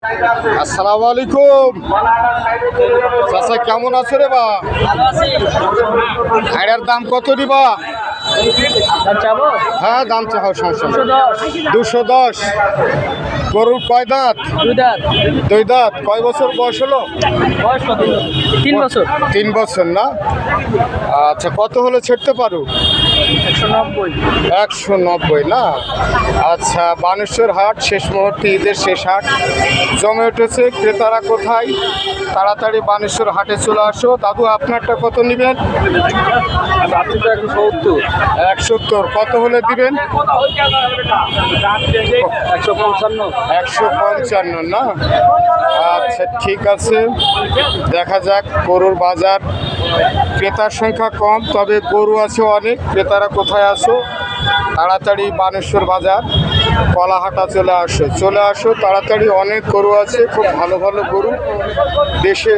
আসসালামু আলাইকুম। চাচা কেমন আছো রে বা? এটার দাম কত দিবা? হ্যাঁ দাম চাও, সমস্যা নেই। 210। গরুর কয় দাঁত? দুই দাঁত। কয় বছর বয়স হলো? 3 বছর। 3 বছর না? আচ্ছা, কত হলে ছাড়তে পারো? 190। 190 না? আচ্ছা, বানেশ্বর হাট শেষ মুহূর্তে, ঈদের শেষ হাট জমে উঠেছে। ক্রেতারা কোথায়? তাড়াতাড়ি বানেশ্বর হাটে চলে আসো। দাদু আপনারটা কত নেবেন? 170। কত হলে দিবেন? 155 না? আচ্ছা ঠিক আছে, দেখা যাক। গরুর বাজার, ক্রেতার সংখ্যা কম, তবে গরু আছে অনেক। ক্রেতারা কোথায় আছো? তাড়াতাড়ি বানেশ্বর বাজার কলাহাটা চলে আসো তাড়াতাড়ি। অনেক গরু আছে, খুব ভালো ভালো গরু, দেশে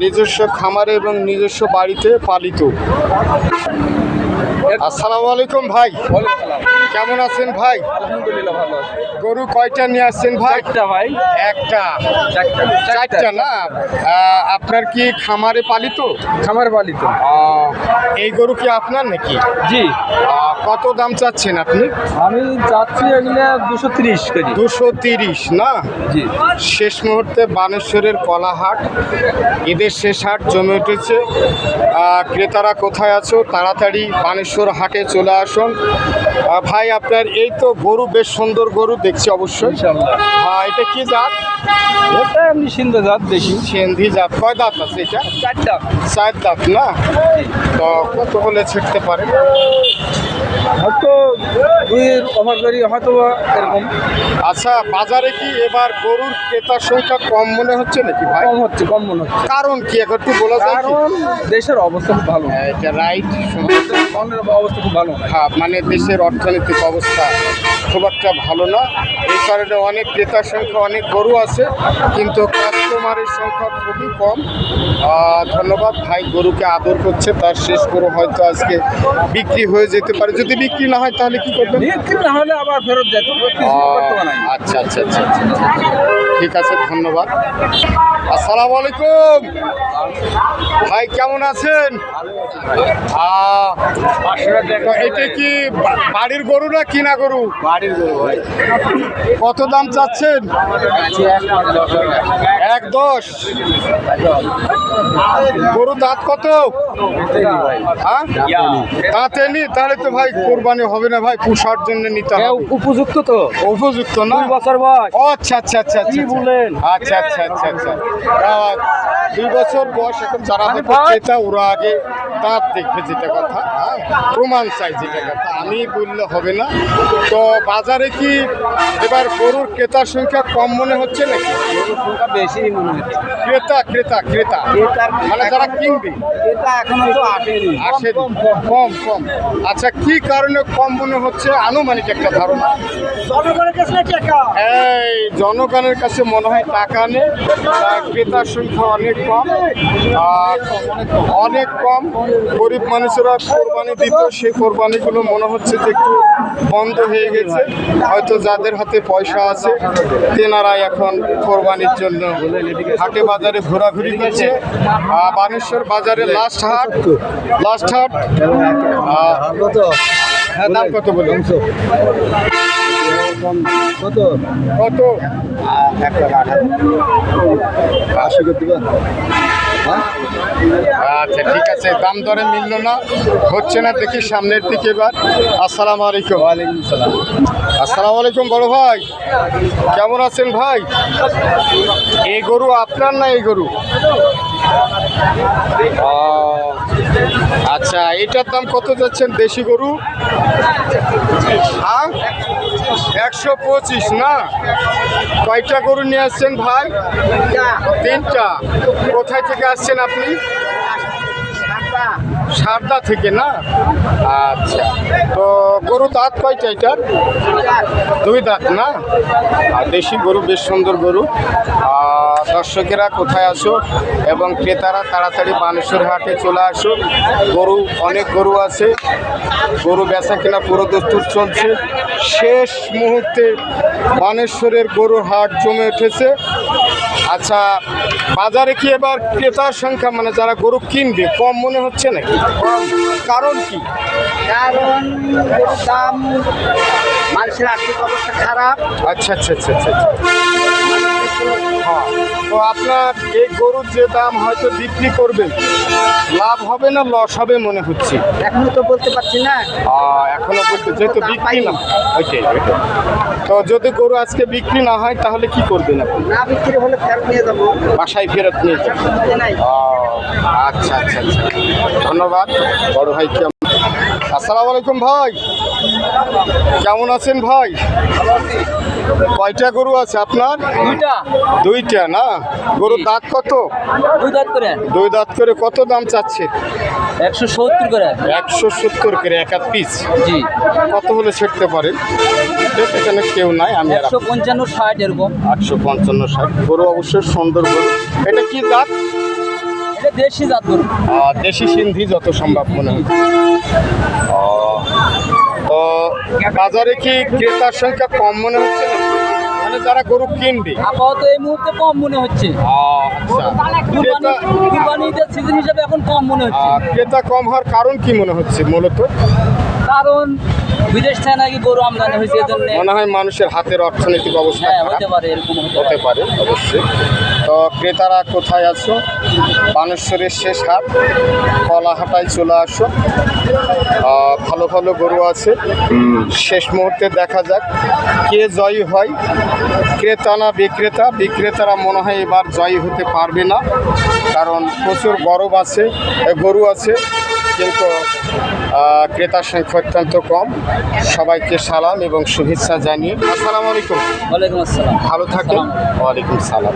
নিজস্ব খামারে এবং নিজস্ব বাড়িতে পালিত। আসসালামু আলাইকুম ভাই, কেমন আছেন ভাই? আলহামদুলিল্লাহ ভালো আছে। গরু কয়টা নিয়ে আসছেন ভাই? ভাই একটা। চারটা না? আপনার কি খামারে পালিত? খামার পালিত। এই গরু কি আপনার নাকি? জি। কত দাম চাচ্ছেন আপনি? আমি চাচ্ছি এগুলো 230 কেজি। 230 না? জি। শেষ মুহূর্তে বানেশ্বরের কলাহাট, ঈদের শেষ হাট জমে উঠেছে। ক্রেতারা কোথায় আছো? তাড়াতাড়ি বানেশ্বর হাটে চলে আসুন। ভাই আপনার এই তো গরু, বেশ সুন্দর গরু দেখছি অবশ্যই। এটা কি জাত? এটা এমনি সিন্ধু জাত, দেশি সিন্ধি জাত। কয় দাঁত আছে এটা? 4 দাঁত। 4 দাঁত না? তো কত হলে ছিটতে পারে? হয়তো 2-এর অফার করি, হয়তো এরকম। আচ্ছা, বাজারে কি এবার গরুর ক্রেতার সংখ্যা কম মনে হচ্ছে নাকি ভাই? কম মনে হচ্ছে। কারণ কি একটু বলা যায় কি? কারণ দেশের অবস্থা খুব ভালো। এটা রাইট। অবস্থা খুব ভালো। হ্যাঁ, মানে দেশের অর্থনৈতিক অবস্থা খুব একটা ভালো না। এই কারণে অনেক ক্রেতার সংখ্যা, অনেক গরু আছে, কিন্তু কাস্টমারের সংখ্যা খুবই কম। ধন্যবাদ ভাই, গরুকে আদর করছে। তার শেষ গরু হয়তো আজকে বিক্রি হয়ে যেতে পারে। যদি বিক্রি না হয় তাহলে কি করবেন? বিক্রি না হলে আবার ফেরত যেত। আচ্ছা আচ্ছা আচ্ছা আচ্ছা, ঠিক আছে, ধন্যবাদ। আসসালামু আলাইকুম ভাই, কেমন আছেন? এটা কি বাড়ির গরু না কিনা গরু? বাড়ির গরু ভাই। কত দাম চাচ্ছেন? 110। গরু দাঁত কত? হ্যাঁ দাঁতে নি? তাহলে তো ভাই কোরবানি হবে না ভাই, পুষার জন্য নিতে হবে। উপযুক্ত তো? উপযুক্ত না? 2 বছর বয়স। ও আচ্ছা আচ্ছা আচ্ছা কি বলেন? আচ্ছা আচ্ছা আচ্ছা আচ্ছা। 2 বছর বয়স। এখন যারা হয়তো ক্রেতা, ওরা আগে দাঁত দেখবে, যেটা কথা। প্রমাণ চাই, যেটা কথা। আমি বললে হবে না। তো বাজারে কি এবার গরুর ক্রেতার সংখ্যা কম মনে হচ্ছে নাকি? গরুর সংখ্যা বেশি মনে হচ্ছে। ক্রেতা ক্রেতা ক্রেতা মানে যারা কিনবে, এটা এখনো তো আসেনি। কম কম। আচ্ছা, কি কারণে কম মনে হচ্ছে? আনুমানিক একটা ধারণা। এই জনগণের কাছে মনে হয় টাকা নেই, ক্রেতার সংখ্যা অনেক কম। অনেক কম। গরিব মানুষেরা কোরবানি দিত, সেই কোরবানিগুলো মনে হচ্ছে যে একটু বন্ধ হয়ে গেছে। হয়তো যাদের হাতে পয়সা আছে তেনারাই এখন কোরবানির জন্য হাটে বাজারে ঘোরাঘুরি করছে। বানেশ্বর বাজারে লাস্ট হাট। হ্যাঁ, দাম কত বলুন? কত? 80 করতে পারেন? আচ্ছা ঠিক আছে, দাম দরে মিলল না, হচ্ছে না। দেখি সামনের দিকে এবার। আসসালামু আলাইকুম। ওয়ালাইকুম সালাম। আসসালামু আলাইকুম বড় ভাই, কেমন আছেন ভাই? এই গরু আপনার না? এই গরু আচ্ছা, এটার দাম কত যাচ্ছেন? দেশি গরু 125 না? কয়টা গরু নিয়ে আসছেন ভাই? 3টা। কোথায় থেকে আসছেন আপনি? সারদা থেকে না? আচ্ছা, তো গরু দাঁত কয়টা এটার? 2 দাঁত না? দেশি গরু, বেশ সুন্দর গরু। দর্শকেরা কোথায় আসো এবং ক্রেতারা তাড়াতাড়ি বানেশ্বর হাটে চলে আসো। গরু অনেক গরু আছে, গরু বেচা কিনা পুরো দস্তুর চলছে। শেষ মুহূর্তে বানেশ্বরের গরুর হাট জমে উঠেছে। আচ্ছা, বাজারে কি এবার ক্রেতার সংখ্যা মানে যারা গরু কিনবে কম মনে হচ্ছে নাকি? কারণ কি? কারণ গরুর দাম, মানুষের আর্থিক অবস্থা খারাপ। আচ্ছা আচ্ছা আচ্ছা আচ্ছা আচ্ছা। হ্যাঁ, তো আপনার এই গরুর যে দাম হয়তো বিক্রি করবেন, লাভ হবে না লস হবে মনে হচ্ছে? এখনো তো বলতে পারছি না। এখনো বলতে যেহেতু বিক্রি না, ওইটাই। তো যদি গরু আজকে বিক্রি না হয় তাহলে কি করবেন আপনি? না বিক্রি হলে ফেরত নিয়ে যাবো। বাসায় ফেরত নিয়ে যাবেন? নাই। আচ্ছা আচ্ছা আচ্ছা, ধন্যবাদ বড় ভাই। কেমন? আসসালামু আলাইকুম ভাই, কেমন আছেন ভাই? কয়টা গরু আছে আপনার? দুইটা না? গরুর দাঁত কত? দুই দাঁত করে। কত দাম চাচ্ছে? 170 করে। 170 করে এক আধ পিস। জি। কত হলে ছেড়তে পারেন? এখানে কেউ নাই, আমি 155 60 এরকম। 855 60। গরু অবশ্যই সুন্দর গরু। এটা কি জাত? এটা দেশি জাত গরু। দেশি সিন্ধি যত সম্ভব মনে হয়। তো বাজারে কি ক্রেতার সংখ্যা কম মনে হচ্ছে না? মানে যারা গরু কিনবে আপাতত এই মুহূর্তে কম মনে হচ্ছে। আচ্ছা, ক্রেতা কুরবানির সিজন হিসেবে এখন কম মনে হচ্ছে। ক্রেতা কম হওয়ার কারণ কি মনে হচ্ছে মূলত? কারণ বিদেশ থেকে নাকি গরু আমদানি হয়েছে, এজন্য মনে হয় মানুষের হাতের অর্থনৈতিক অবস্থা হ্যাঁ খারাপ। হতে পারে, এরকম হতে পারে অবশ্যই। তো ক্রেতারা কোথায় আছো? বানেশ্বরের শেষ হাট কলাহাটায় চলে আসো। ভালো ভালো গরু আছে। শেষ মুহূর্তে দেখা যাক কে জয়ী হয়, ক্রেতা না বিক্রেতা। বিক্রেতারা মনে হয় এবার জয়ী হতে পারবে না, কারণ প্রচুর গরু আছে কিন্তু ক্রেতার সংখ্যা অত্যন্ত কম। সবাইকে সালাম এবং শুভেচ্ছা জানিয়ে আসসালামু আলাইকুম। ওয়ালাইকুম আসসালাম। ভালো থাকেন। ওয়ালাইকুম সালাম।